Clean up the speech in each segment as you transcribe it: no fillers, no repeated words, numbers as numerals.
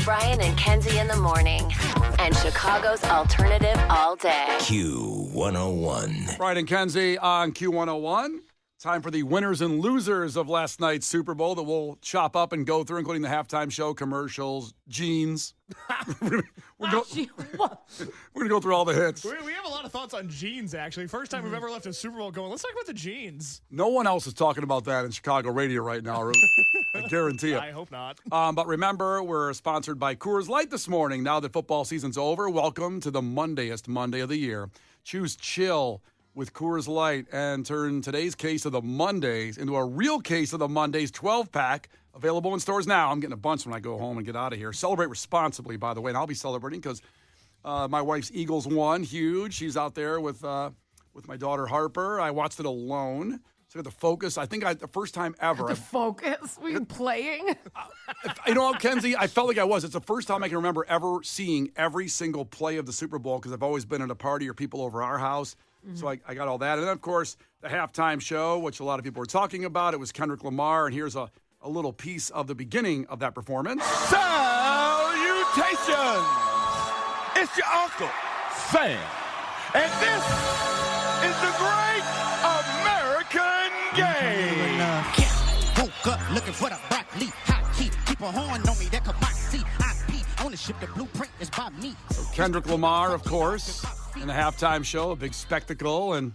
Brian and Kenzie in the morning. And Chicago's alternative all day. Q101. Brian and Kenzie on Q101. Time for the winners and losers of last night's Super Bowl that we'll chop up and go through, including the halftime show, commercials, jeans. We're going to go through all the hits. We have a lot of thoughts on jeans, actually. First time we've ever left a Super Bowl going, let's talk about the jeans. No one else is talking about that in Chicago radio right now. I guarantee it. I hope not. But remember, we're sponsored by Coors Light this morning. Now that football season's over, welcome to the Mondayest Monday of the year. Choose chill with Coors Light and turn today's case of the Mondays into a real case of the Mondays 12-pack. Available in stores now. I'm getting a bunch when I go home and get out of here. Celebrate responsibly, by the way, and I'll be celebrating because my wife's Eagles won. Huge. She's out there with my daughter Harper. I watched it alone. So I got the focus. I think the first time ever. The focus? Were you playing? You know what, Kenzie? I felt like I was. It's the first time I can remember ever seeing every single play of the Super Bowl because I've always been at a party or people over our house. Mm-hmm. So I got all that. And then, of course, the halftime show, which a lot of people were talking about. It was Kendrick Lamar. And here's a little piece of the beginning of that performance. Salutations! It's your Uncle Sam. And this is the great American game. Woke up looking for the broccoli. Hot key, keep a horn on me that could see. IP ownership, the blueprint is by me. So Kendrick Lamar, of course, in the halftime show, a big spectacle. And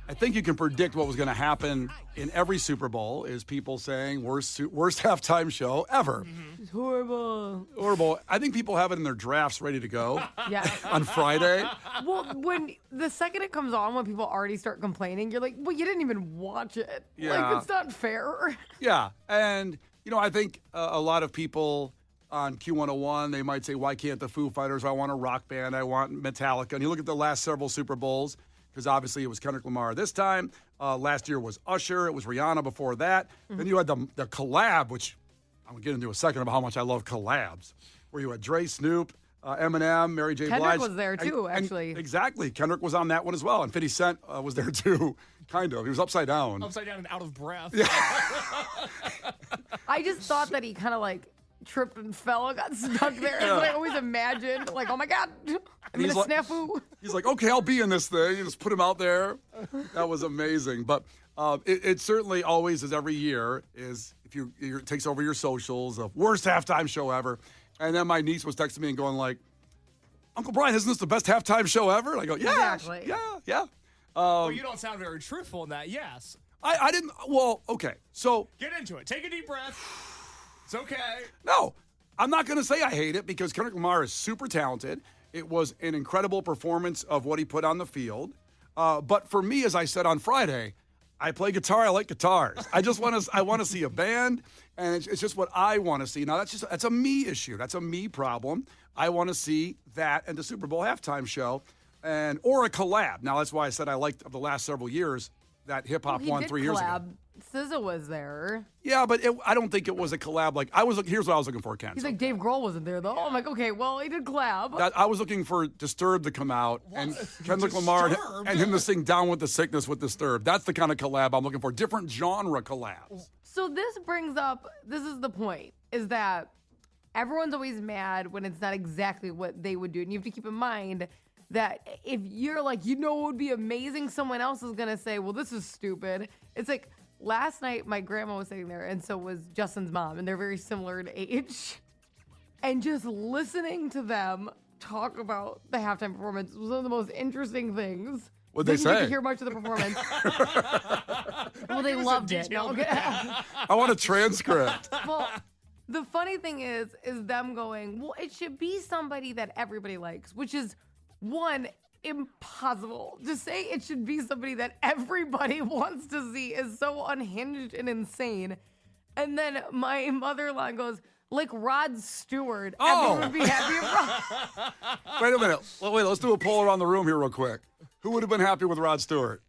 I think you can predict what was going to happen in every Super Bowl is people saying worst halftime show ever. It's horrible. Horrible. I think people have it in their drafts ready to go Yeah. on Friday. Well, when the second it comes on, when people already start complaining, you're like, well, you didn't even watch it. Yeah. Like, it's not fair. Yeah. And, I think a lot of people on Q101, they might say, why can't the Foo Fighters? I want a rock band. I want Metallica. And you look at the last several Super Bowls, because obviously it was Kendrick Lamar this time. Last year was Usher. It was Rihanna before that. Mm-hmm. Then you had the collab, which I'm going to get into a second about how much I love collabs, where you had Dre, Snoop, Eminem, Mary J. Blige. Kendrick was there too, actually. Exactly. Kendrick was on that one as well. And 50 Cent was there too, kind of. He was upside down. Upside down and out of breath. Yeah. I just thought that he kind of tripped and fell and got stuck there. That's what I always imagined. Like, oh my God, I'm in a snafu. He's like, okay, I'll be in this thing. You just put him out there. That was amazing. But it certainly always is every year is if it takes over your socials, the worst halftime show ever. And then my niece was texting me and going like, Uncle Brian, isn't this the best halftime show ever? And I go, yeah, exactly. Yeah. Well, you don't sound very truthful in that, yes. I didn't, well, okay. So. Get into it. Take a deep breath. It's okay. No, I'm not going to say I hate it because Kendrick Lamar is super talented. It was an incredible performance of what he put on the field. But for me, as I said on Friday, I play guitar. I like guitars. I want to see a band, and it's just what I want to see. Now that's a me issue. That's a me problem. I want to see that and the Super Bowl halftime show, or a collab. Now that's why I said I liked of the last several years that hip hop won 3 years ago. SZA was there. Yeah, but I don't think it was a collab. Here's what I was looking for, Ken. He's like, Dave Grohl wasn't there, though. I'm like, okay, well, he did collab. I was looking for Disturbed to come out and Kendrick Lamar and him to sing Down with the Sickness with Disturbed. That's the kind of collab I'm looking for. Different genre collabs. So this is the point, is that everyone's always mad when it's not exactly what they would do. And you have to keep in mind that if you're like, what would be amazing, someone else is going to say, well, this is stupid. It's like, last night, my grandma was sitting there, and so was Justin's mom, and they're very similar in age. And just listening to them talk about the halftime performance was one of the most interesting things. What'd they say? Didn't hear much of the performance. Well, they loved it. No, okay. I want a transcript. Well, the funny thing is them going, well, it should be somebody that everybody likes, which is, one, impossible. To say it should be somebody that everybody wants to see is so unhinged and insane. And then my mother-in-law goes, like Rod Stewart. Everyone would be happy if Rod. Wait a minute. Wait, let's do a poll around the room here real quick. Who would have been happy with Rod Stewart?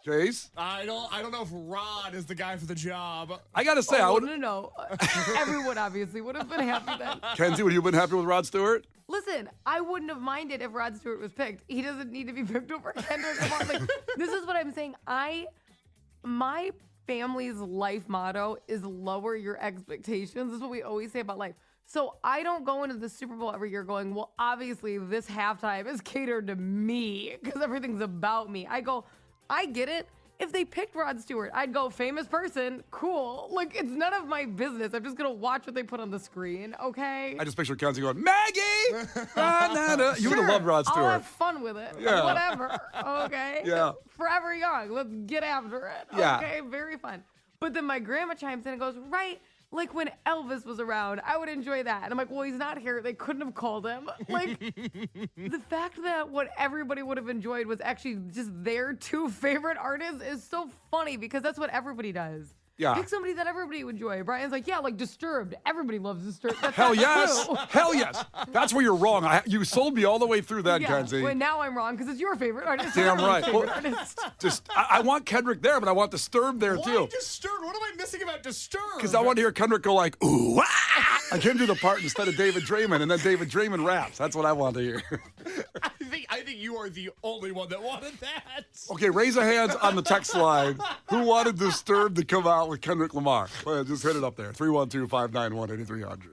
Chase? I don't know if Rod is the guy for the job. I got to say, I would. No. Everyone obviously would have been happy then. Kenzie, would you have been happy with Rod Stewart? Listen, I wouldn't have minded if Rod Stewart was picked. He doesn't need to be picked over Kendrick Lamar. Like, this is what I'm saying. My family's life motto is lower your expectations. This is what we always say about life. So I don't go into the Super Bowl every year going, well, obviously this halftime is catered to me because everything's about me. I go, I get it. If they picked Rod Stewart, I'd go famous person, cool. Like, it's none of my business. I'm just going to watch what they put on the screen, okay? I just picture Kenzie going, Maggie! You would have loved Rod Stewart. I'll have fun with it. Yeah. Whatever, okay? Yeah. Forever young. Let's get after it, Yeah. okay? Very fun. But then my grandma chimes in and goes, right, like when Elvis was around, I would enjoy that. And I'm like, well, he's not here. They couldn't have called him. Like, the fact that what everybody would have enjoyed was actually just their two favorite artists is so funny because that's what everybody does. Yeah. Pick somebody that everybody would enjoy. Brian's like, yeah, like Disturbed. Everybody loves Disturbed. That's Hell not yes. true. Hell yes. That's where you're wrong. You sold me all the way through that, Yeah, Kenzie. well, now I'm wrong because it's your favorite artist. Damn right. Favorite Well, artist. I want Kendrick there, but I want Disturbed there Why too. Disturbed? What am I missing about Disturbed? Because I want to hear Kendrick go like, ooh, ah! Like him do the part instead of David Draymond, and then David Draymond raps. That's what I want to hear. I think you are the only one that wanted that. Okay, raise a hands on the text line. Who wanted Disturbed to come out with Kendrick Lamar? Well, just hit it up there. 312-591-8300.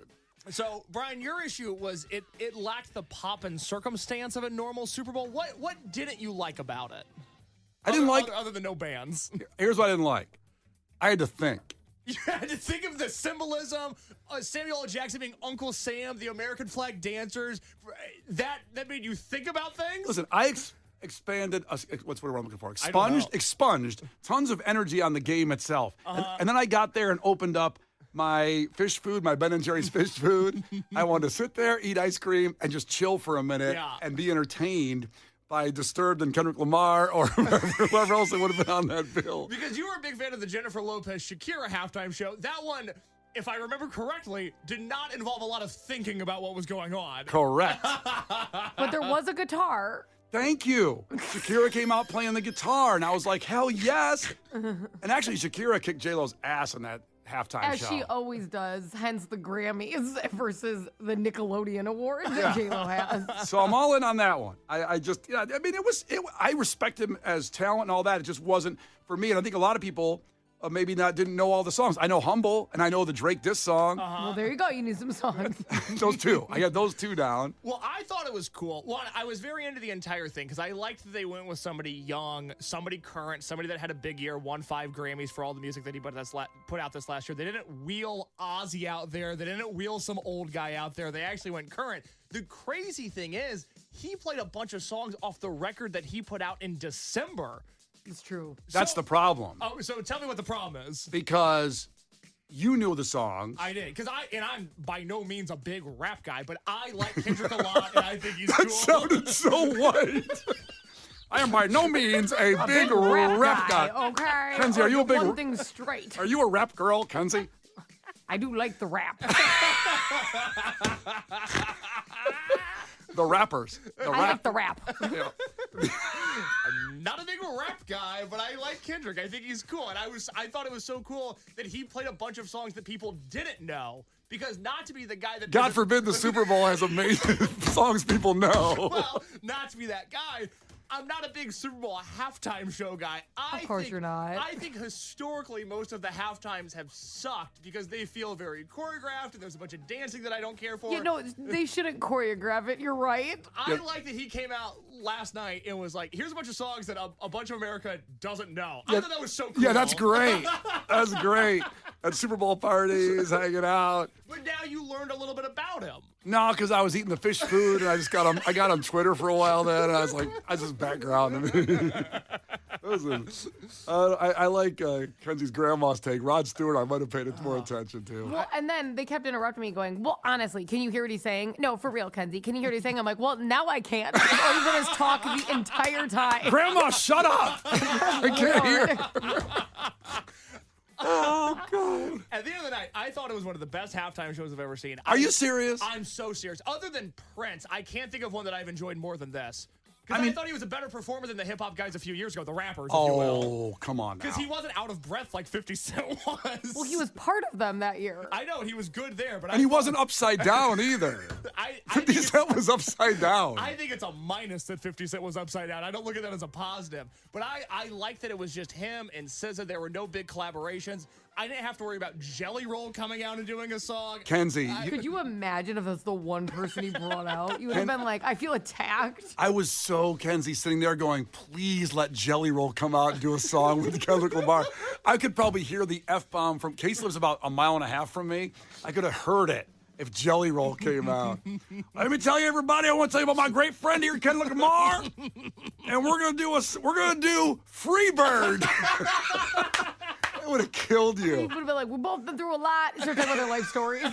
So, Brian, your issue was it lacked the pop and circumstance of a normal Super Bowl. What didn't you like about it? I didn't like. Other than no bands. Here's what I didn't like. I had to think. You had to think of the symbolism. Samuel L. Jackson being Uncle Sam, the American flag dancers. That made you think about things? Listen, I expanded. What's what I'm looking for? I don't know. Expunged tons of energy on the game itself, and then I got there and opened up my fish food, my Ben and Jerry's fish food. I wanted to sit there, eat ice cream, and just chill for a minute and be entertained by Disturbed and Kendrick Lamar or whoever else that would have been on that bill. Because you were a big fan of the Jennifer Lopez Shakira halftime show. That one, if I remember correctly, did not involve a lot of thinking about what was going on. Correct. But there was a guitar. Thank you. Shakira came out playing the guitar, and I was like, hell yes. And actually, Shakira kicked J-Lo's ass in that halftime As show. she always does, hence the Grammys versus the Nickelodeon Awards that J-Lo has. So I'm all in on that one. I just, I mean, I respect him as talent and all that. It just wasn't for me. And I think a lot of people maybe didn't know all the songs. I know Humble, and I know the Drake diss song. Well, there you go. You need some songs. Those two. I got those two down. Well, I thought it was cool. One, I was very into the entire thing because I liked that they went with somebody young, somebody current, somebody that had a big year, won 5 Grammys for all the music that he put out this last year. They didn't wheel Ozzy out there. They didn't wheel some old guy out there. They actually went current. The crazy thing is, he played a bunch of songs off the record that he put out in December. It's true. That's the problem. Oh, so tell me what the problem is. Because you knew the songs. I did, because I'm by no means a big rap guy, but I like Kendrick a lot, and I think he's That cool. sounded so white. I am by no means a big rap guy. Okay. Kenzie, are you a big? One thing straight. Are you a rap girl, Kenzie? I do like the rap. The rappers. I like the rap. Yeah. I'm not a big rap guy, but I like Kendrick. I think he's cool, and I thought it was so cool that he played a bunch of songs that people didn't know. Because not to be the guy that God forbid the Super Bowl has amazing songs people know. well, not to be that guy. I'm not a big Super Bowl halftime show guy. Of course you're not. I think historically most of the halftimes have sucked because they feel very choreographed and there's a bunch of dancing that I don't care for. You know, they shouldn't choreograph it. You're right. I like that he came out last night and was like, here's a bunch of songs that a bunch of America doesn't know. I thought that was so cool. Yeah, that's great. That's great. At Super Bowl parties, hanging out. But now you learned a little bit about him. No, because I was eating the fish food, and I got on Twitter for a while then, and I was like, I just background. Listen, I like Kenzie's grandma's take. Rod Stewart, I might have paid more attention to. Well, and then they kept interrupting me going, well, honestly, can you hear what he's saying? No, for real, Kenzie. Can you hear what he's saying? I'm like, well, now I can't. All you've done is talk the entire time. Grandma, shut up! I can't hear. Oh, God. At the end of the night, I thought it was one of the best halftime shows I've ever seen. Are you serious? I'm so serious. Other than Prince, I can't think of one that I've enjoyed more than this. Because I thought he was a better performer than the hip-hop guys a few years ago, the rappers, if you will. Oh, come on now. Because he wasn't out of breath like 50 Cent was. Well, he was part of them that year. I know, he was good there, but And he wasn't upside down either. I 50 Cent was upside down. I think it's a minus that 50 Cent was upside down. I don't look at that as a positive. But I like that it was just him and SZA. There were no big collaborations. I didn't have to worry about Jelly Roll coming out and doing a song. Kenzie. Could you imagine if that's the one person he brought out? You would have been like, I feel attacked. I was so Kenzie sitting there going, please let Jelly Roll come out and do a song with Kendrick Lamar. I could probably hear the F-bomb from Case lives about a mile and a half from me. I could have heard it if Jelly Roll came out. Let me tell you, everybody, I want to tell you about my great friend here, Kendrick Lamar. And we're gonna do Freebird. It would have killed you. He would have been like, we both been through a lot. Start talking about their life stories.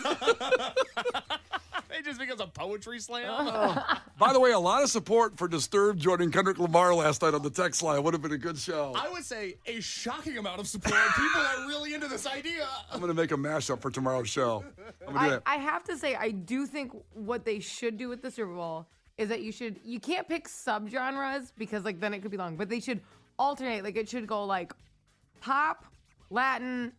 It just becomes a poetry slam. By the way, a lot of support for Disturbed joining Kendrick Lamar last night on the text line. Would have been a good show. I would say a shocking amount of support. People are really into this idea. I'm going to make a mashup for tomorrow's show. I'm gonna do that. I have to say, I do think what they should do with the Super Bowl is that you can't pick subgenres because like then it could be long, but they should alternate. Like it should go like pop, Latin,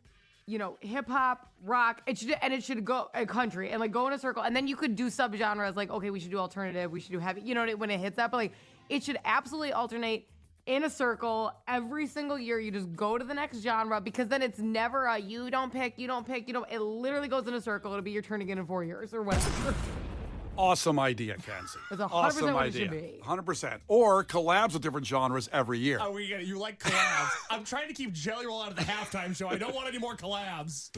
hip hop, rock. It should go a country and like go in a circle. And then you could do subgenres like, okay, we should do alternative, we should do heavy, when it hits that. But like it should absolutely alternate in a circle every single year. You just go to the next genre because then it's never a you don't pick. It literally goes in a circle. It'll be your turn again in 4 years or whatever. Awesome idea, Kenzie. It's 100% awesome what idea. it should be. 100%. Or collabs with different genres every year. Oh, you like collabs. I'm trying to keep Jelly Roll out of the halftime show. I don't want any more collabs.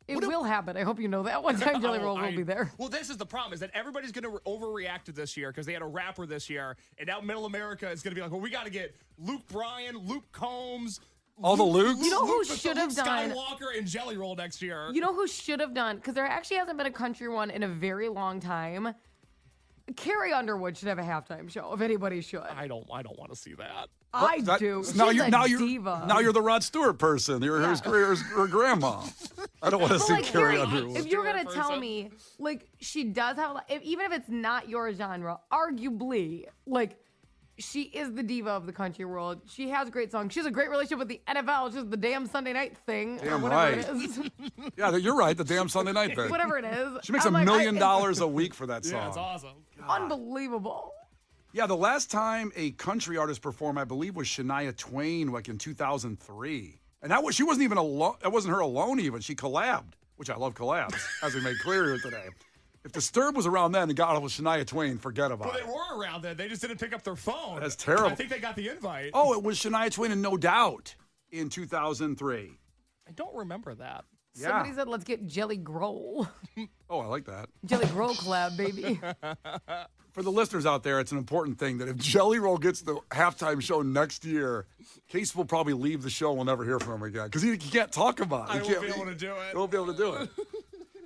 It will happen. I hope you know that. One time Jelly Roll will be there. Well, this is the problem, is that everybody's going to overreact to this year because they had a rapper this year, and now Middle America is going to be like, well, we got to get Luke Bryan, Luke Combs. All the Lukes? You know who Luke should have done Skywalker and Jelly Roll next year. You know who should have done? Because there actually hasn't been a country one in a very long time. Carrie Underwood should have a halftime show, if anybody should. I don't want to see that. I do. Now She's you're, a now you're, diva. now you're the Rod Stewart person. You're her grandma. I don't want to But see like, Carrie Carrie, Underwood. if you're gonna Stewart tell person. me, like, she does have, even if it's not your genre, arguably, like, she is the diva of the country world. She has great songs. She has a great relationship with the NFL. It's just the damn Sunday night thing. Damn or whatever right. it is. Yeah, you're right. The damn Sunday night thing. Whatever it is. She makes I'm $1 like, million a week for that song. Yeah, it's awesome. Unbelievable. Yeah, the last time a country artist performed, I believe, was Shania Twain, like in 2003. And she wasn't even alone. It wasn't her alone even. She collabed, which I love collabs, as we made clear here today. If Disturbed was around then and got off with Shania Twain, forget about Well, it. they were around then. They just didn't pick up their phone. That's terrible. I think they got the invite. Oh, it was Shania Twain and No Doubt in 2003. I don't remember that. Yeah. Somebody said, let's get Jelly Grohl. Oh, I like that. Jelly Grohl collab, baby. For the listeners out there, it's an important thing that if Jelly Roll gets the halftime show next year, Case will probably leave the show and we'll never hear from him again because he can't talk about it. I won't be able to do it. He won't be able to do it.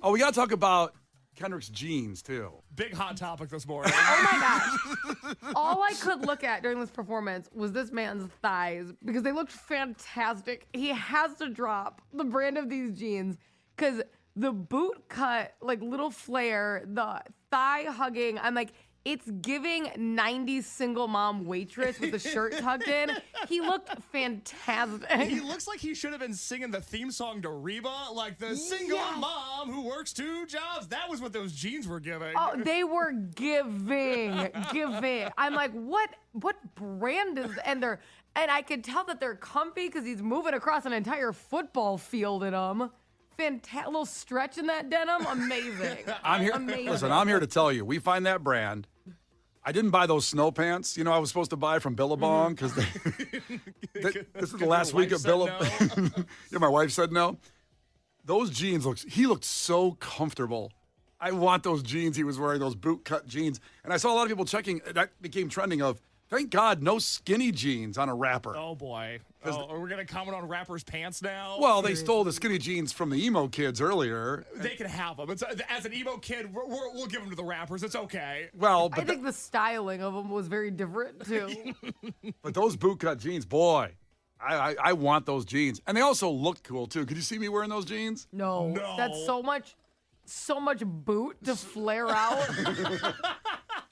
Oh, we got to talk about Kendrick's jeans, too. Big hot topic this morning. Oh my gosh. All I could look at during this performance was this man's thighs because they looked fantastic. He has to drop the brand of these jeans because the boot cut, like little flare, the thigh hugging, I'm like, it's giving 90s single mom waitress with the shirt tucked in. He looked fantastic. He looks like he should have been singing the theme song to Reba, like the single mom who works 2 jobs. That was what those jeans were giving. Oh, they were giving. I'm like, what brand is? And I could tell that they're comfy because he's moving across an entire football field in them. Fantastic, little stretch in that denim, amazing. Amazing. Listen, I'm here to tell you, we find that brand. I didn't buy those snow pants, I was supposed to buy from Billabong because this is the last week of Billabong. Yeah, my wife said no. Those jeans he looked so comfortable. I want those jeans he was wearing, those boot cut jeans. And I saw a lot of people checking, that became trending of, thank God, no skinny jeans on a rapper. Oh, boy. Are we going to comment on rappers' pants now? Well, they stole the skinny jeans from the emo kids earlier. They can have them. As an emo kid, we'll give them to the rappers. It's okay. Well, I think the styling of them was very different, too. But those bootcut jeans, boy, I want those jeans. And they also look cool, too. Could you see me wearing those jeans? No. That's so much boot to flare out.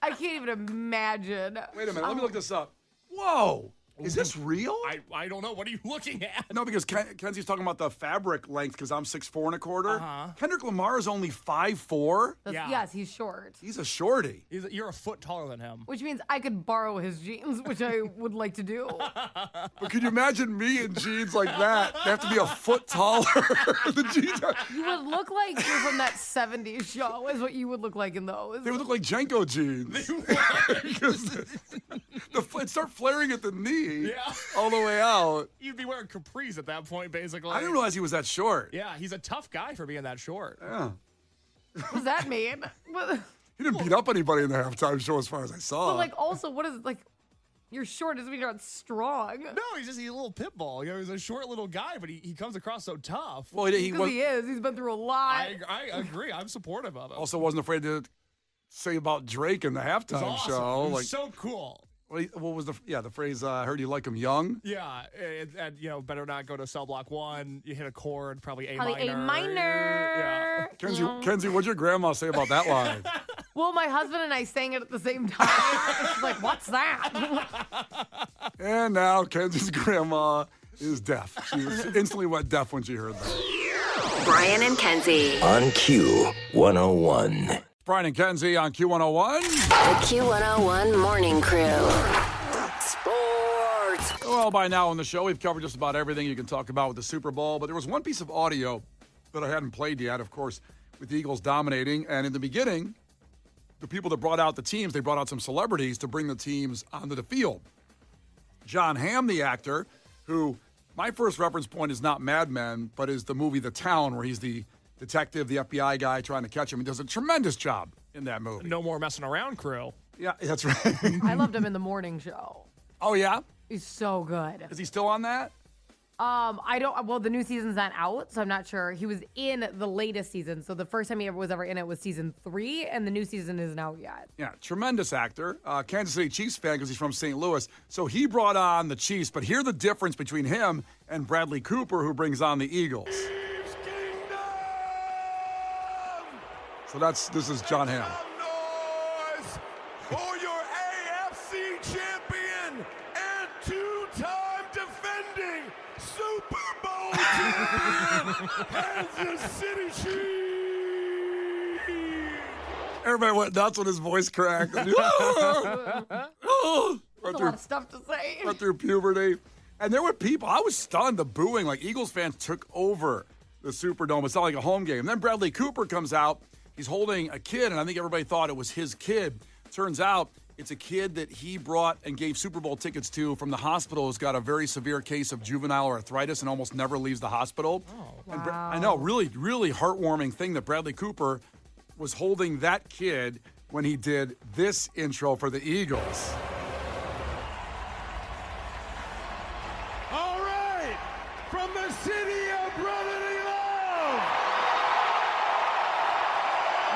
I can't even imagine. Wait a minute. Let me look this up. Whoa. Is this real? I don't know. What are you looking at? No, because Kenzie's talking about the fabric length because I'm 6'4" ¼ Uh-huh. Kendrick Lamar is only 5'4". Yeah. Yes, he's short. He's a shorty. You're a foot taller than him. Which means I could borrow his jeans, which I would like to do. But could you imagine me in jeans like that? They have to be a foot taller. The jeans are, You would look like you're from that 70s show, is what you would look like in those. they would look like Jenko jeans. Because it'd start flaring at the knee Yeah. all the way out. You'd be wearing capris at that point, basically. I didn't realize he was that short. Yeah, he's a tough guy for being that short. Yeah. What does that mean? But He didn't beat up anybody in the halftime show as far as I saw. like, also, what is it? Like, you're short doesn't mean you're not strong. No, he's a little pit bull. You know, he's a short little guy, but he comes across so tough. well, he Because was, he is. He's been through a lot. I agree. I'm supportive of him. also wasn't afraid to say about Drake in the It was halftime awesome. show. It was Like, so cool. what was the phrase? I heard you like him young. Yeah, and better not go to cell block 1. You hit a chord, probably A Probably minor. A minor. Kenzie, what'd your grandma say about that line? Well, my husband and I sang it at the same time. She's like, what's that? And now Kenzie's grandma is deaf. She instantly went deaf when she heard that. Brian and Kenzie. On Q101. Brian and Kenzie on Q101. The Q101 Morning Crew. Sports. Well, by now on the show, we've covered just about everything you can talk about with the Super Bowl, but there was one piece of audio that I hadn't played yet, of course, with the Eagles dominating. And in the beginning, the people that brought out the teams, they brought out some celebrities to bring the teams onto the field. John Hamm, the actor, who my first reference point is not Mad Men, but is the movie The Town, where he's the detective, the FBI guy trying to catch him. He does a tremendous job in that movie. No more messing around, crew. Yeah, that's right. I loved him in the morning show. Oh, yeah? He's so good. Is he still on that? Well, the new season's not out, so I'm not sure. He was in the latest season. So the first time he was ever in it was season 3, and the new season isn't out yet. Yeah, tremendous actor. Kansas City Chiefs fan because he's from St. Louis. So he brought on the Chiefs, but here's the difference between him and Bradley Cooper, who brings on the Eagles. So this is John Hamm. Noise for your AFC champion and two-time defending Super Bowl champion, Kansas City Chiefs. Everybody went nuts when his voice cracked. There's a lot of stuff to say. Went through puberty. And there were people, I was stunned, the booing, like Eagles fans took over the Superdome. It's not like a home game. Then Bradley Cooper comes out. He's holding a kid, and I think everybody thought it was his kid. Turns out it's a kid that he brought and gave Super Bowl tickets to from the hospital who's got a very severe case of juvenile arthritis and almost never leaves the hospital. Oh, And wow. I know, really, really heartwarming thing that Bradley Cooper was holding that kid when he did this intro for the Eagles. All right, from the city of brotherly love,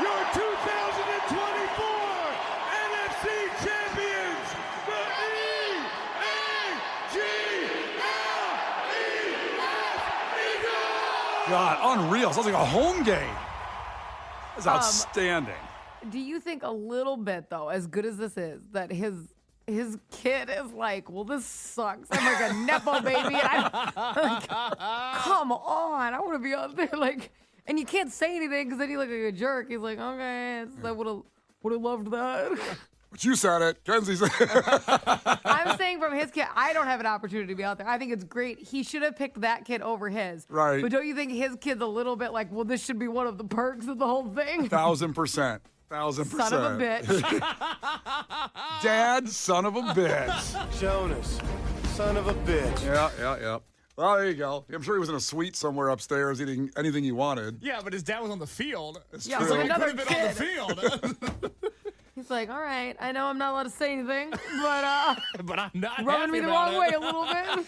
your 2024 NFC champions, the Eagles! God, unreal. Sounds like a home game. That's outstanding. Do you think a little bit, though, as good as this is, that his kid is like, well, this sucks. I'm like a Nepo baby. And like, come on. I want to be out there. Like, and you can't say anything because then you look like a jerk. He's like, okay, I would have loved that. But you said it. Kenzie said it. I'm saying from his kid, I don't have an opportunity to be out there. I think it's great. He should have picked that kid over his. Right. But don't you think his kid's a little bit like, well, this should be one of the perks of the whole thing? 1,000%. 1,000%. Son of a bitch. Dad, son of a bitch. Jonas, son of a bitch. Yeah. Well, there you go. I'm sure he was in a suite somewhere upstairs eating anything he wanted. Yeah, but his dad was on the field. It's Yeah, true. so He another could have been on the kid. field. He's like, all right, I know I'm not allowed to say anything, but but I'm not rubbing happy me the about wrong it. way a little bit.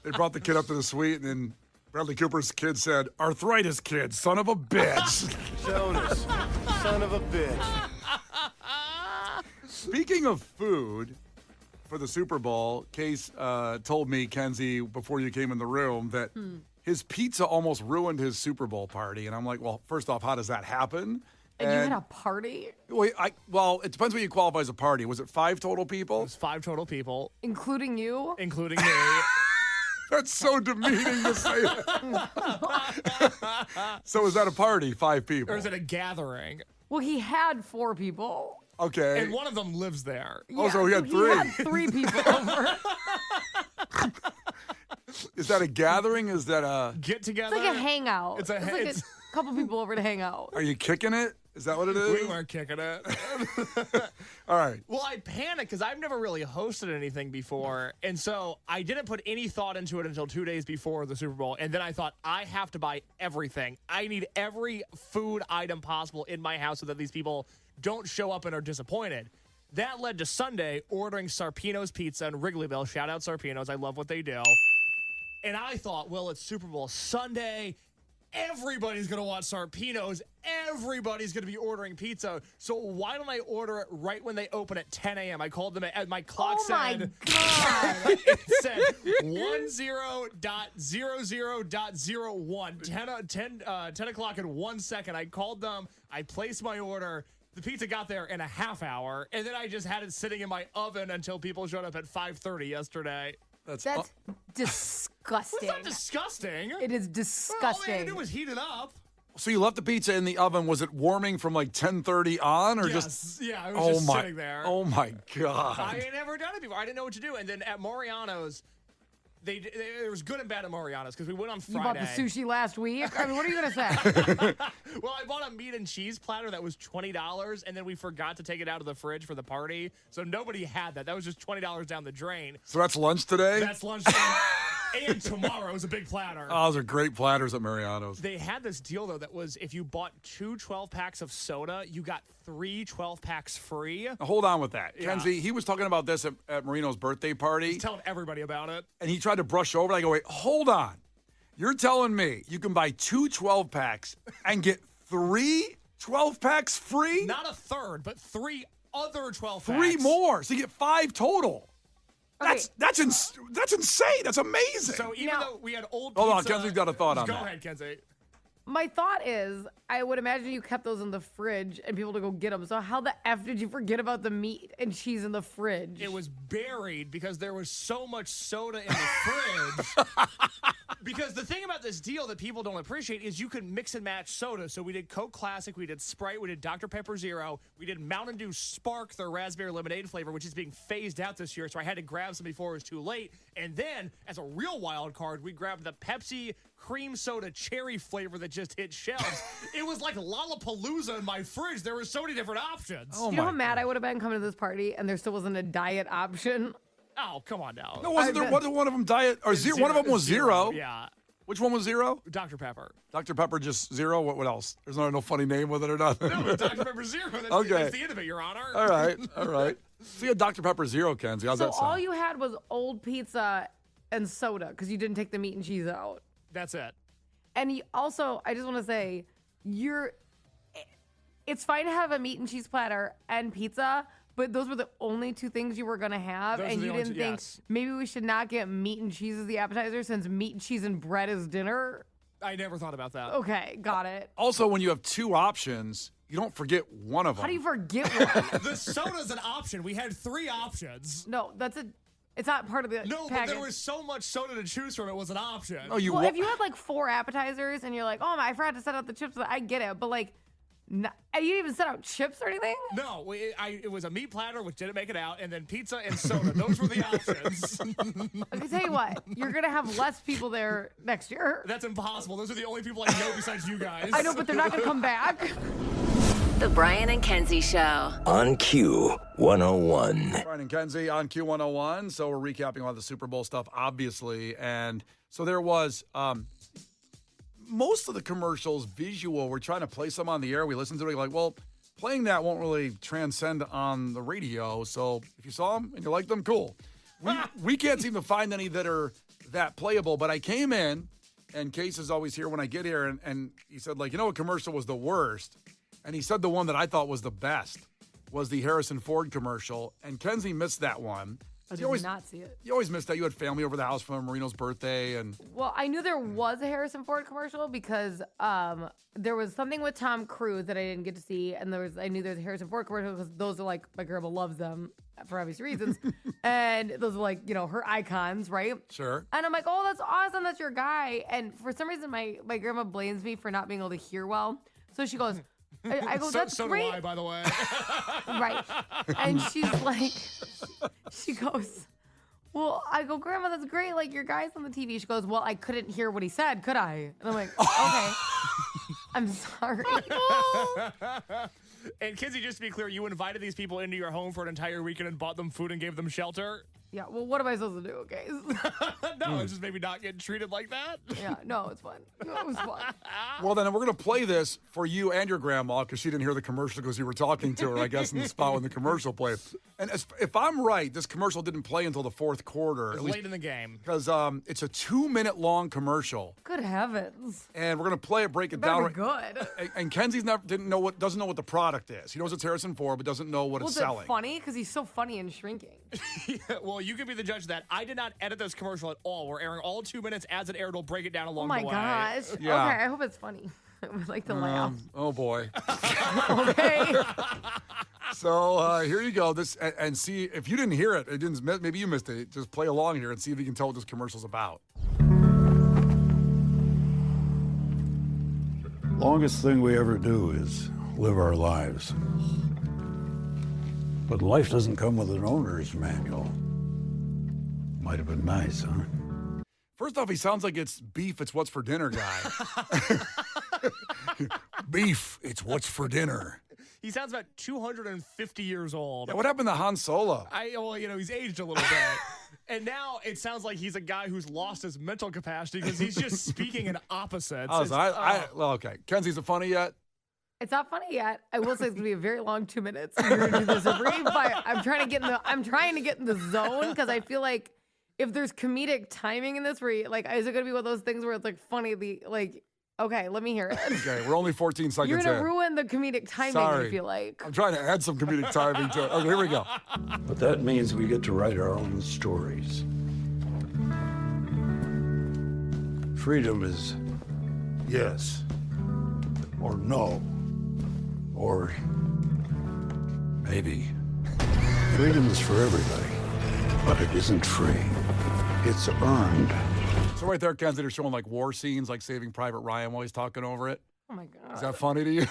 They brought the kid up to the suite, and then Bradley Cooper's kid said, arthritis kid, son of a bitch. Jonas, son of a bitch. Speaking of food, for the Super Bowl, Case told me, Kenzie, before you came in the room, that his pizza almost ruined his Super Bowl party. And I'm like, well, first off, how does that happen? And you had a party, Well, it depends what you qualify as a party. Was it 5 total people? It was 5 total people, including you. including me. That's so demeaning to say that. So is that a party? 5 people? Or is it a gathering? Well, he had 4 people. Okay. And one of them lives there. So he had 3. He had 3 people over. Is that a gathering? Is that a... Get together. It's like a hangout. It's It's like a couple people over to hang out. Are you kicking it? Is that what it is? We weren't kicking it. All right. Well, I panicked because I've never really hosted anything before. And so I didn't put any thought into it until 2 days before the Super Bowl. And then I thought, I have to buy everything. I need every food item possible in my house so that these people don't show up and are disappointed. That led to Sunday ordering Sarpino's Pizza in Wrigleyville. Shout out Sarpino's. I love what they do. And I thought, well, it's Super Bowl Sunday. Everybody's going to want Sarpino's. Everybody's going to be ordering pizza. So why don't I order it right when they open at 10 a.m.? I called them at my clock Oh my said, God. it said 10.0.01. 10 o'clock in 1 second. I called them. I placed my order. The pizza got there in a half hour. And then I just had it sitting in my oven until people showed up at 5:30 yesterday. That's disgusting. It's not disgusting. It is All they had disgusting. to do was heat it up. So you left the pizza in the oven. Was it warming from like 10:30 on, or just? Yeah, it was just sitting there. Oh my God! I ain't never done it before. I didn't know what to do. And then at Moriano's, there was good and bad at Moriano's because we went on You Friday. bought the sushi last week? I mean, what are you going to say? Well, I bought a meat and cheese platter that was $20, and then we forgot to take it out of the fridge for the party. So nobody had that. That was just $20 down the drain. So that's lunch today. That's lunch. And tomorrow is a big platter. Oh, those are great platters at Mariano's. They had this deal, though, that was if you bought 2 12-packs of soda, you got 3 12-packs free. Now, hold on with that. Yeah. Kenzie, he was talking about this at Marino's birthday party. He's telling everybody about it. And he tried to brush over it. I go, wait, hold on. You're telling me you can buy 2 12-packs and get 3 12-packs free? Not a third, but 3 other 12-packs. 3 more. So you get 5 total. Okay. That's insane. That's amazing. So even though we had old Hold on, pizza- Kenzie's got a thought on Go that. ahead, Kenzie. My thought is, I would imagine you kept those in the fridge and people to go get them. So how the F did you forget about the meat and cheese in the fridge? It was buried because there was so much soda in the fridge. Because the thing about this deal that people don't appreciate is you can mix and match soda. So we did Coke Classic, we did Sprite, we did Dr. Pepper Zero, we did Mountain Dew Spark, their raspberry lemonade flavor, which is being phased out this year. So I had to grab some before it was too late. And then, as a real wild card, we grabbed the Pepsi cream soda cherry flavor that just hit shelves. It was like Lollapalooza in my fridge. There were so many different options. Oh you know my how mad I would have been coming to this party and there still wasn't a diet option? Oh, come on now. No, wasn't there one of them diet or zero? One of them was zero. Yeah. Which one was zero? Dr. Pepper. Dr. Pepper just zero? What else? There's no funny name with it or nothing? No, Dr. Pepper Zero. That's, Okay. that's the end of it, Your Honor. All right. So you had Dr. Pepper Zero, Kenzie. How's So that sound? all you had was old pizza and soda because you didn't take the meat and cheese out. That's it. And you also, I just want to say, it's fine to have a meat and cheese platter and pizza, but those were the only 2 things you were going to have. Those And are the you only didn't two- think yes. maybe we should not get meat and cheese as the appetizer since meat, cheese, and bread is dinner. I never thought about that. Okay, got it. Also, when you have 2 options, you don't forget one of them. How do you forget one? The soda's an option. We had 3 options. No, it's not part of the No, but package. there was so much soda to choose from. It was an option. Oh, you Well, wa- if you had like 4 appetizers and you're like, oh, I forgot to set out the chips, I get it. But like, you didn't even set out chips or anything? No, it was a meat platter, which didn't make it out, and then pizza and soda. Those were the options. I can tell you what, you're going to have less people there next year. That's impossible. Those are the only people I know besides you guys. I know, but they're not going to come back. The Brian and Kenzie Show. On Q 101. Brian and Kenzie on Q101. So we're recapping all the Super Bowl stuff, obviously. And so there was most of the commercials visual. We're trying to play some on the air. We listened to it like, well, playing that won't really transcend on the radio. So if you saw them and you liked them, cool. We can't seem to find any that are that playable. But I came in, and Case is always here when I get here, and he said, like, you know what commercial was the worst? And he said the one that I thought was the best was the Harrison Ford commercial. And Kenzie missed that one. I did always- not see it. You always missed that. You had family over the house for Marino's birthday, and Well, I knew there was a Harrison Ford commercial because there was something with Tom Cruise that I didn't get to see, and I knew there was a Harrison Ford commercial because those are like my grandma loves them for obvious reasons, and those are like her icons, right? sure. And I'm like, oh, that's awesome, that's your guy. And for some reason, my grandma blames me for not being able to hear well, so she goes. I go, that's so great. do I, by the way. Right. And she's like, she goes, well, I go, Grandma, that's great. Like, your guy's on the TV. She goes, well, I couldn't hear what he said, could I? And I'm like, okay. I'm sorry. And Kenzie, just to be clear, you invited these people into your home for an entire weekend and bought them food and gave them shelter? Yeah, well, what am I supposed to do, okay? No, it's just maybe not getting treated like that. Yeah, no, it's fun. No, it was fun. Well, then we're going to play this for you and your grandma because she didn't hear the commercial because you were talking to her, I guess, in the spot when the commercial played. And if I'm right, this commercial didn't play until the fourth quarter. It's late in the game. Because it's a 2-minute long commercial. Good heavens. And we're going to play it, break it Better down. be good. And Kenzie's doesn't know what the product is. He knows it's Harrison Ford, but doesn't know what Was it's it selling. funny? Because he's so funny and shrinking. Yeah, well, you can be the judge of that. I did not edit this commercial at all. We're airing all 2 minutes. As it aired, we'll break it down Oh along my the way. gosh. Yeah. Okay, I hope it's funny. I would like to laugh. Oh boy. Okay. So here you go. This and see if you didn't hear it. It didn't. Maybe you missed it. Just play along here and see if you can tell what this commercial's about. Longest thing we ever do is live our lives. But life doesn't come with an owner's manual. Might have been nice, huh? First off, he sounds like it's beef. It's what's for dinner, guy. Beef. It's what's for dinner. He sounds about 250 years old. Yeah, what happened to Han Solo? Well, he's aged a little bit. And now it sounds like he's a guy who's lost his mental capacity because he's just speaking in opposites. Oh, so well, okay. Kenzie's it funny yet? It's not funny yet. I will say it's gonna be a very long 2 minutes. We're gonna do this a brief, but I'm trying to get in the zone because I feel like if there's comedic timing in this, where is it gonna be one of those things where it's like funny? Okay, let me hear it. Okay, we're only 14 seconds You're gonna in. ruin the comedic timing. Sorry. I feel like. I'm trying to add some comedic timing to it. Okay, here we go. But that means we get to write our own stories. Freedom is yes or no or maybe. Freedom is for everybody, but it isn't free. It's earned. So right there, Kenzie, they're showing like war scenes, like Saving Private Ryan while he's talking over it. Oh my god. Is that funny to you?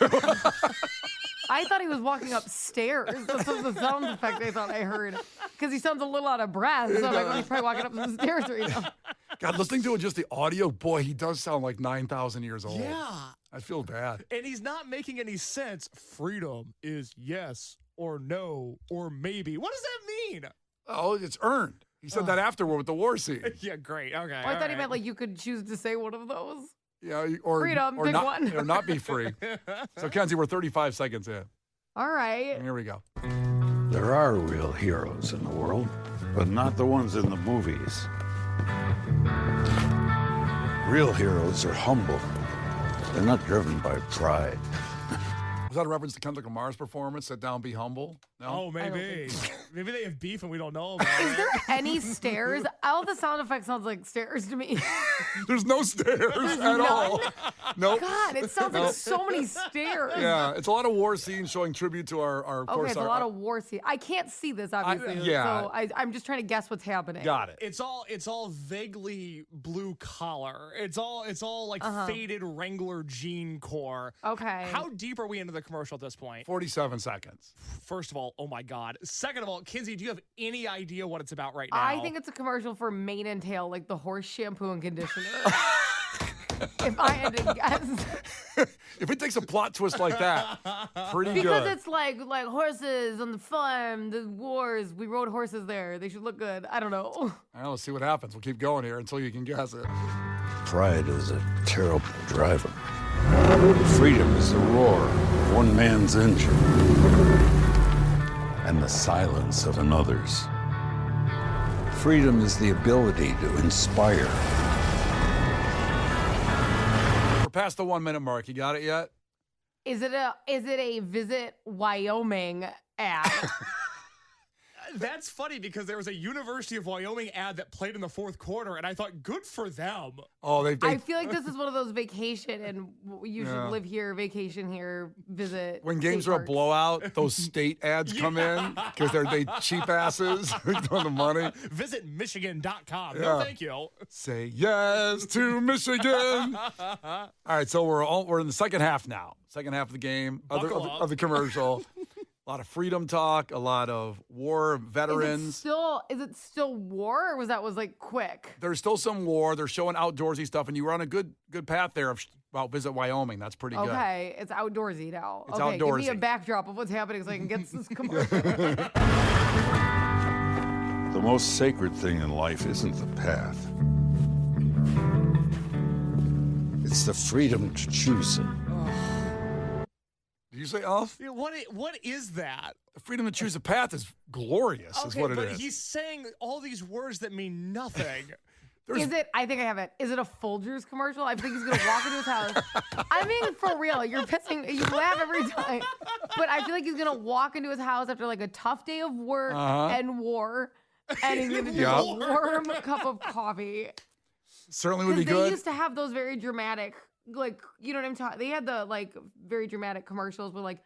I thought he was walking upstairs. This was the sound effect I thought I heard. Because he sounds a little out of breath. So I'm like, he's probably walking up some stairs right now. God, listening to it, just the audio, boy, he does sound like 9,000 years old. Yeah. I feel bad. And he's not making any sense. Freedom is yes or no or maybe. What does that mean? Oh, it's earned. He said that afterward with the war scene. Yeah, great. Okay. Oh, I thought he meant like you could choose to say one of those. Yeah, or Freedom, or pick not, one. or not be free. So, Kenzie, we're 35 seconds in. All right. And here we go. There are real heroes in the world, but not the ones in the movies. Real heroes are humble. They're not driven by pride. Was that a reference to Kendrick Lamar's performance? Sit down, be humble? No? Oh, maybe. Maybe they have beef and we don't know about Is it. there any stairs? All the sound effects sounds like stairs to me. There's no stairs at all. Nope. God, it sounds like so many stairs. Yeah, it's a lot of war scenes showing tribute to our of Okay, course, it's a lot of war scenes. I can't see this, obviously. yeah. So I'm just trying to guess what's happening. Got it. It's all vaguely blue collar. It's all like faded Wrangler jean core. Okay. How deep are we into the commercial at this point? 47 seconds. First of all, oh my God. Second of all, Kenzie, do you have any idea what it's about right now? I think it's a commercial for mane and tail, like the horse shampoo and conditioner. If I had to guess. If it takes a plot twist like that, pretty Because good. it's like horses on the farm, the wars. We rode horses there. They should look good. I don't know. All right, let's see what happens. We'll keep going here until you can guess it. Pride is a terrible driver. Freedom is the roar of one man's engine and the silence of another's. Freedom is the ability to inspire. We're past the 1 minute mark. You got it yet? Is it a Visit Wyoming ad? That's funny because there was a University of Wyoming ad that played in the fourth quarter, and I thought, good for them. Oh, I feel like this is one of those vacation, and you should live here, vacation here, visit. When games state are a parks. blowout, those state ads come in because they cheap asses on the money. Visit Michigan.com. Yeah. No, thank you. Say yes to Michigan. All right, so we're in the second half now. Second half of the game of the commercial. A lot of freedom talk, a lot of war veterans. Is it still war, or was like quick? There's still some war. They're showing outdoorsy stuff, and you were on a good path there about Visit Wyoming. That's pretty good. Okay, it's outdoorsy now. It's okay, outdoorsy. Give me a backdrop of what's happening so I can get this commercial. The most sacred thing in life isn't the path. It's the freedom to choose it. Did you say off? What is that? The freedom to choose a path is glorious, is what it but is. he's saying all these words that mean nothing. Is it? I think I have it. Is it a Folgers commercial? I think he's gonna walk into his house. I mean, for real, you're pissing. You laugh every time, but I feel like he's gonna walk into his house after like a tough day of work and war, and he's gonna do a warm cup of coffee. Certainly would be They good. used to have those very dramatic, like, you know what I'm talking. They had the like very dramatic commercials where like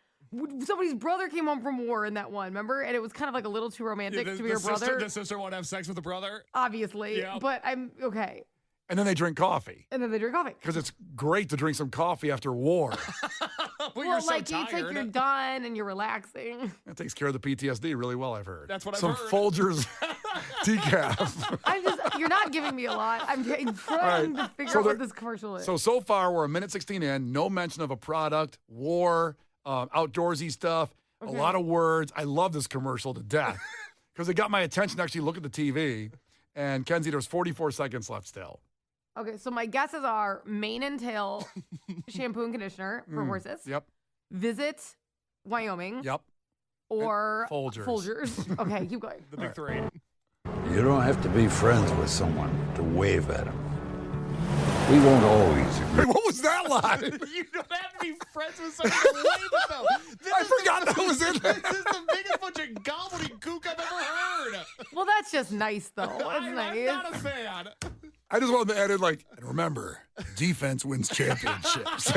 somebody's brother came home from war in that one, remember? And it was kind of like a little too romantic to be your brother. The sister won't have sex with the brother. Obviously, Yeah. but I'm okay. And then they drink coffee. And then they drink coffee. Because it's great to drink some coffee after war. Well, you're so like tired. it's like you're done and you're relaxing. That takes care of the PTSD really well, I've heard. That's what I've some heard. Folgers decaf. You're not giving me a lot. I'm trying to figure out what this commercial is. So far, we're a minute 16 in. No mention of a product, war, outdoorsy stuff, a lot of words. I love this commercial to death because it got my attention to actually look at the TV. And Kenzie, there's 44 seconds left still. Okay, so my guesses are mane and tail shampoo and conditioner for horses. Yep. Visit Wyoming. Yep. Or Folgers. Folgers. Okay, keep going. The big three. You don't have to be friends with someone to wave at them. We won't always agree. Hey, what was that line? You don't have to be friends with someone to wave at them. I forgot that was in there. This is the biggest bunch of gobbledygook I've ever heard. Well, that's just nice, though. That's nice. I'm not a fan. I just wanted to add in, like, and remember, defense wins championships.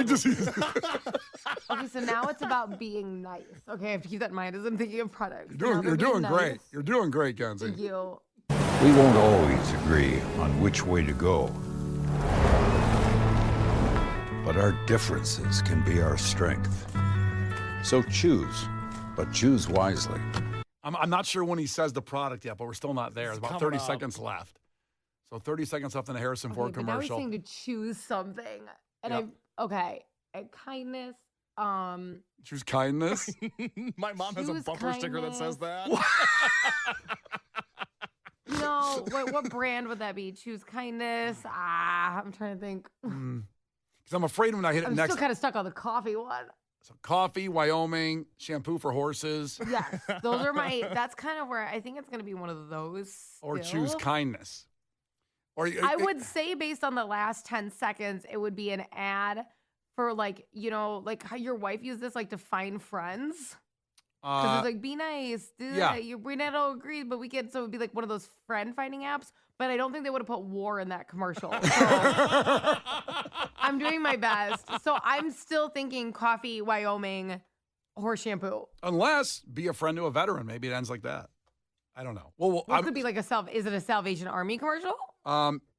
Okay, so now it's about being nice. Okay, I have to keep that in mind as I'm thinking of products. You're doing great. You're doing great, Kenzie. Thank you. We won't always agree on which way to go. But our differences can be our strength. So choose, but choose wisely. I'm not sure when he says the product yet, but we're still not there. There's about 30 coming up. seconds left. So 30 seconds left in the Harrison Ford But now he's commercial. saying to choose something. And kindness. Choose kindness. My mom has a Choose bumper sticker that says that. No, what brand would that be? Choose kindness. I'm trying to think. Because I'm afraid when I hit it I'm next. still kind of stuck on the coffee one. So coffee, Wyoming, shampoo for horses, Yes, those are my. That's kind of where I think it's going to be one of those. or still. choose kindness. Or I would say based on the last 10 seconds, it would be an ad for like, you know, like how your wife used this like to find friends. Because it's like, be nice. We not all agree, but we can. So it would be like one of those friend finding apps. But I don't think they would have put war in that commercial. So I'm doing my best. So I'm still thinking coffee, Wyoming, horse shampoo. unless be a friend to a veteran. Maybe it ends like that. I don't know. Well, It could be like is it a Salvation Army commercial?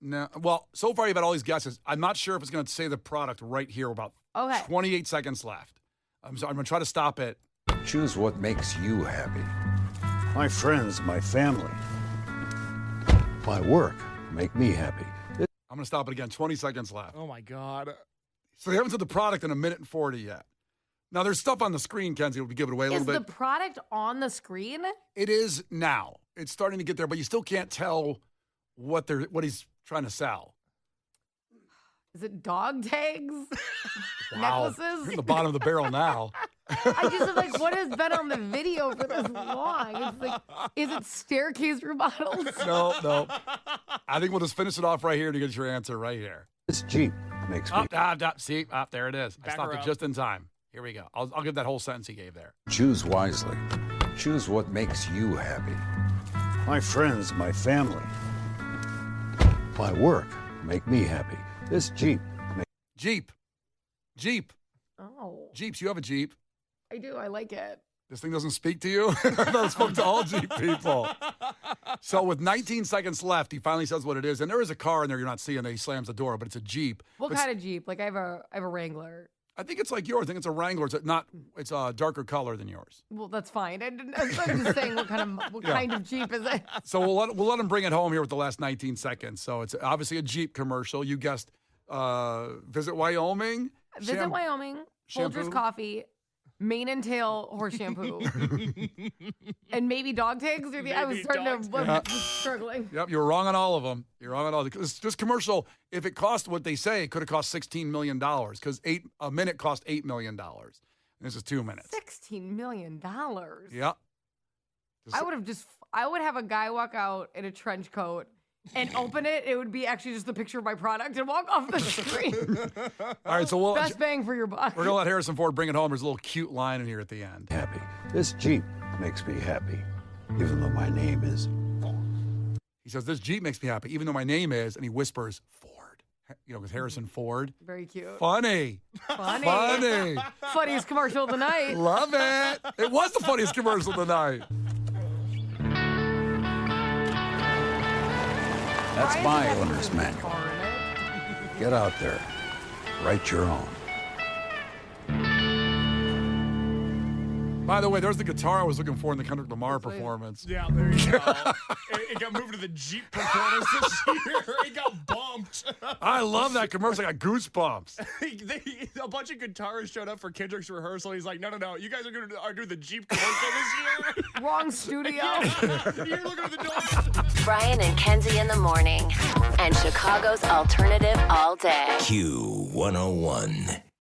no. Well, so far you've had all these guesses. I'm not sure if it's going to say the product right here. About 28 seconds left. I'm going to try to stop it. Choose what makes you happy. My friends, my family, my work make me happy. I'm going to stop it again. 20 seconds left. Oh, my God. So they haven't said the product in a minute and 40 yet. Now, there's stuff on the screen, Kenzie, will give it away a Is little the bit. product on the screen? It is now. It's starting to get there, but you still can't tell what he's trying to sell. Is it dog tags? Wow. Necklaces? You're in the bottom of the barrel now. I just was like, what has been on the video for this long? It's like, is it staircase remodels? No. I think we'll just finish it off right here to get your answer right here. This Jeep makes me See, there it is. I Back stopped her it up. just in time. Here we go. I'll give that whole sentence he gave there. Choose wisely. Choose what makes you happy. My friends, my family, my work make me happy. This Jeep Jeep. Oh, Jeeps. You have a Jeep. I do. I like it. This thing doesn't speak to you? I thought it spoke to all Jeep people. So with 19 seconds left, he finally says what it is. And there is a car in there you're not seeing that he slams the door, but it's a Jeep. What kind of Jeep? Like I have a Wrangler. I think it's like yours. I think it's a Wrangler. It's a darker color than yours. Well, that's fine. I'm just saying what kind of Jeep is it? So we'll let him bring it home here with the last 19 seconds. So it's obviously a Jeep commercial. You guessed Visit Wyoming. Visit Wyoming, Folgers Coffee, mane and tail horse shampoo, and maybe dog tags. I was starting to struggling. Yep, you were wrong on all of them. You're wrong on all. This commercial, if it cost what they say, it could have cost $16 million because a minute cost $8 million. And this is 2 minutes. $16 million. Yeah. I would have a guy walk out in a trench coat and open it. It would be actually just a picture of my product and walk off the screen. All right, so best bang for your buck. We're gonna let Harrison Ford bring it home. There's a little cute line in here at the end. happy. This Jeep makes me happy, even though my name is He says, this Jeep makes me happy, even though my name is, and he whispers, Ford. You know, because Harrison Ford. Very cute. Funny. Funniest commercial of the night. Love it. It was the funniest commercial of the night. That's my owner's manual. Get out there. Write your own. By the way, there's the guitar I was looking for in the Kendrick Lamar performance. Yeah, there you go. It got moved to the Jeep performance this year. It got bumped. I love that commercial. I got goosebumps. A bunch of guitarists showed up for Kendrick's rehearsal. He's like, no. You guys are doing the Jeep commercial this year? Wrong studio. You're looking at the door. Brian and Kenzie in the morning. And Chicago's alternative all day. Q101.